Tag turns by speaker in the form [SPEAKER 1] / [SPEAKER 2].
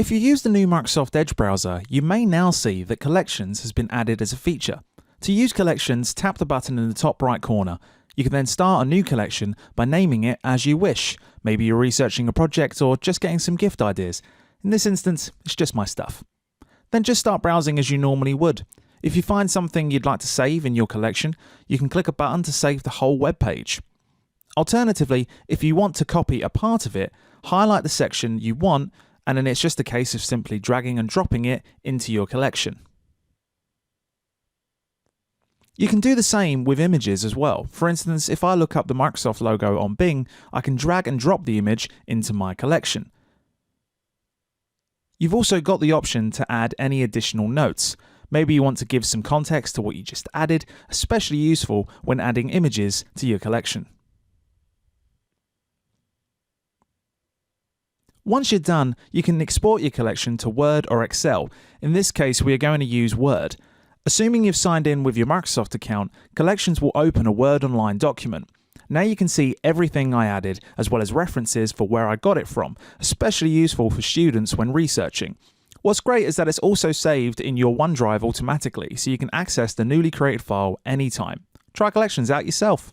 [SPEAKER 1] If you use the new Microsoft Edge browser, you may now see that Collections has been added as a feature. To use Collections, tap the button in the top right corner. You can then start a new collection by naming it as you wish. Maybe you're researching a project or just getting some gift ideas. In this instance, it's just my stuff. Then just start browsing as you normally would. If you find something you'd like to save in your collection, you can click a button to save the whole web page. Alternatively, if you want to copy a part of it, highlight the section you want, and then it's just a case of simply dragging and dropping it into your collection. You can do the same with images as well. For instance, if I look up the Microsoft logo on Bing, I can drag and drop the image into my collection. You've also got the option to add any additional notes. Maybe you want to give some context to what you just added, especially useful when adding images to your collection. Once you're done, you can export your collection to Word or Excel. In this case, we are going to use Word. Assuming you've signed in with your Microsoft account, Collections will open a Word Online document. Now you can see everything I added, as well as references for where I got it from, especially useful for students when researching. What's great is that it's also saved in your OneDrive automatically, so you can access the newly created file anytime. Try Collections out yourself.